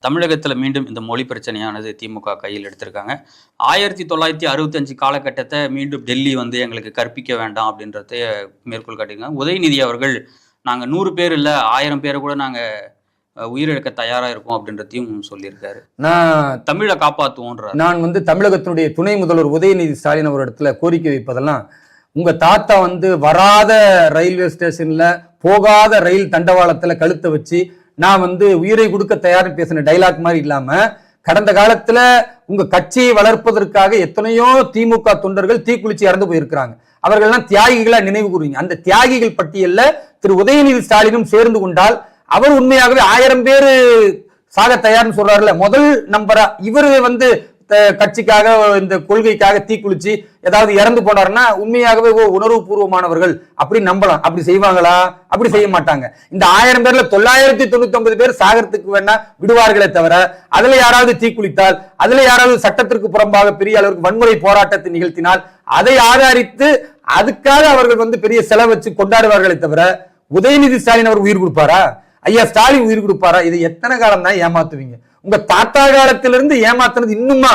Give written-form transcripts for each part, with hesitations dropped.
தமிழகத்தில் மீண்டும் இந்த மொழி பிரச்சனையானது திமுக கையில் எடுத்திருக்காங்க. 1965 காலகட்டத்தை மீண்டும் டெல்லி வந்து எங்களுக்கு கற்பிக்க வேண்டாம் அப்படின்றத மேற்கோள் காட்டியிருக்காங்க. உதயநிதி அவர்கள் நாங்கள் 100 பேர் இல்லை 1000 பேரை கூட நாங்கள் உயிரிழக்க தயாராக இருக்கும் அப்படின்றதையும் சொல்லியிருக்காரு. நான் தமிழை காப்பாற்றுவோன்ற நான் வந்து தமிழகத்தினுடைய துணை முதல்வர் உதயநிதி ஸ்டாலின் அவரிடத்துல கோரிக்கை வைப்பதெல்லாம், உங்க தாத்தா வந்து வராத ரயில்வே ஸ்டேஷன்ல போகாத ரயில் தண்டவாளத்துல கழுத்தை வச்சு நான் வந்து உயிரை கொடுக்க தயார்னு பேசின டைலாக் மாதிரி இல்லாம, கடந்த காலத்துல உங்க கட்சியை வளர்ப்பதற்காக எத்தனையோ திமுக தொண்டர்கள் தீக்குளிச்சு இறந்து போயிருக்கிறாங்க. அவர்கள்லாம் தியாகிகளா நினைவு கூறுவீங்க. அந்த தியாகிகள் பட்டியல்ல திரு உதயநிதி ஸ்டாலினும் சேர்ந்து கொண்டால் அவர் உண்மையாகவே 1000 பேரு சாக தயார்னு சொல்றாருல, முதல் நம்பரா இவரு வந்து கட்சிக்காக இந்த கொள்கைக்காக தீக்குளிச்சு ஏதாவது இறந்து போனாருன்னா உண்மையாகவே உணர்வு பூர்வமானவர்கள் அப்படி நம்பலாம். அப்படி செய்வாங்களா? அப்படி செய்ய மாட்டாங்க. இந்த 1000 பேர்ல 999 பேர் சாகரத்துக்கு வேணா விடுவார்களே தவிர, அதுல யாராவது தீக்குளித்தால், அதுல யாராவது சட்டத்திற்கு புறம்பாக பெரிய அளவுக்கு வன்முறை போராட்டத்தை நிகழ்த்தினால் அதை ஆதரித்து அதுக்காக அவர்கள் வந்து பெரிய செலவு வச்சு கொண்டாடுவார்களே தவிர, உதயநிதி ஸ்டாலின் அவர் உயிர் கொடுப்பாரா? ஐயா ஸ்டாலின் உயிர் கொடுப்பாரா? இது எத்தனை காலம் தான் ஏமாத்துவீங்க? உங்க தாத்தா காலத்திலிருந்து ஏமாத்தினது இன்னுமா?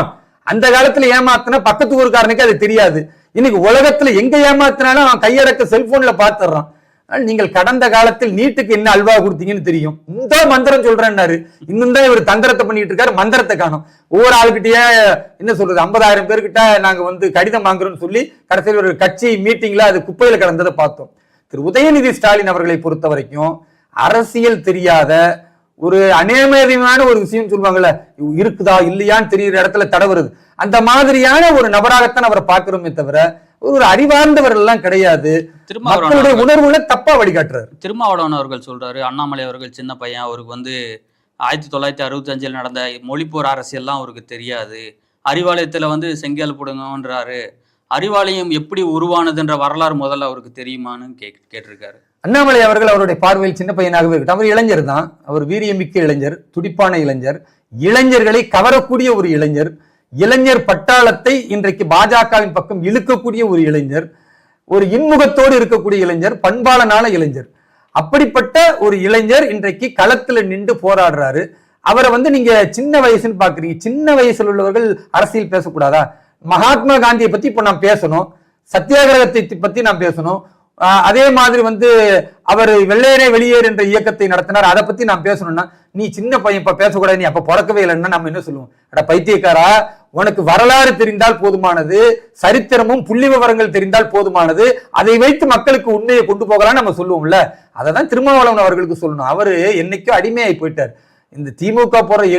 அந்த காலத்துல ஏமாத்தின பக்கத்து ஊருக்காரனுக்கு அது தெரியாது. இன்னைக்கு உலகத்துல எங்க ஏமாத்தினாலும் அவன் கையடக்க செல்போன்ல பாத்துறான். நீங்கள் கடந்த காலத்தில் நீட்டுக்கு என்ன அல்வா கொடுத்தீங்கன்னு தெரியும். இந்த மந்திரம் சொல்றேன்னாரு, இன்னும் தான் இவர் தந்திரத்தை பண்ணிட்டு இருக்காரு. மந்திரத்தை காணும். ஒவ்வொரு ஆளுகிட்டயே என்ன சொல்றது, 50,000 பேர்கிட்ட நாங்க வந்து கடிதம் வாங்குறோம்னு சொல்லி கடைசியில் ஒரு கட்சி மீட்டிங்ல அது குப்பையில கலந்ததை பார்த்தோம். திரு உதயநிதி ஸ்டாலின் அவர்களை பொறுத்த வரைக்கும் அரசியல் தெரியாத ஒரு அநேகமான ஒரு விஷயம் சொல்லுவாங்கல்ல, இருக்குதா இல்லையான்னு தெரியுற இடத்துல தடவுறது, அந்த மாதிரியான ஒரு நபராகத்தான் அவரை பார்க்கிறோமே தவிர ஒரு அறிவார்ந்தவர்கள் எல்லாம் கிடையாது. மக்களுடைய உணர்வுகளை தப்பா வழிகாட்டுறாரு. திருமாவளவன் அவர்கள் சொல்றாரு, அண்ணாமலை அவர்கள் சின்ன பையன், அவருக்கு வந்து 1965 நடந்த மொழிப்போர் அரசியல்லாம் அவருக்கு தெரியாது, அறிவாலயத்துல வந்து செங்கல் போடுங்கன்றாரு, அறிவாலயம் எப்படி உருவானதுன்ற வரலாறு முதல்ல அவருக்கு தெரியுமான்னு கேட்டிருக்காரு. அண்ணாமலை அவர்கள் அவருடைய பார்வையில் சின்ன பையனாகவே இருக்கட்டும். அவர் இளைஞர் தான். அவர் வீரியமிக்க இளைஞர், துடிப்பான இளைஞர், இளைஞர்களை கவரக்கூடிய ஒரு இளைஞர், இளைஞர் பட்டாளத்தை இன்றைக்கு பாஜகவின் பக்கம் இழுக்கக்கூடிய ஒரு இளைஞர், ஒரு இன்முகத்தோடு இருக்கக்கூடிய இளைஞர், பண்பாளனான இளைஞர். அப்படிப்பட்ட ஒரு இளைஞர் இன்றைக்கு களத்துல நின்று போராடுறாரு. அவரை வந்து நீங்க சின்ன வயசுன்னு பாக்குறீங்க. சின்ன வயசுல உள்ளவர்கள் அரசியல் பேசக்கூடாதா? மகாத்மா காந்தியை பத்தி இப்ப நாம் பேசணும், சத்தியாகிரகத்தை பத்தி நாம் பேசணும். அதே மாதிரி வந்து அவர் வெள்ளையனே வெளியேறு என்ற இயக்கத்தை நடத்தினார், அதை பத்தி நாம் பேசணும்னா நீ சின்ன பையன் இப்ப பேசக்கூடாது, நீ அப்ப பிறக்கவே இல்லைன்னா நம்ம என்ன சொல்லுவோம்? அட பைத்தியக்காரா, உனக்கு வரலாறு தெரிந்தால் போதுமானது, சரித்திரமும் புள்ளி விவரங்கள் தெரிந்தால் போதுமானது, அதை வைத்து மக்களுக்கு உண்மையை கொண்டு போகலாம் நம்ம சொல்லுவோம்ல. அதை தான் திருமாவளவன் அவர்களுக்கு சொல்லணும். அவரு என்னைக்கும் அடிமையாகி போயிட்டார். இந்த திமுக போற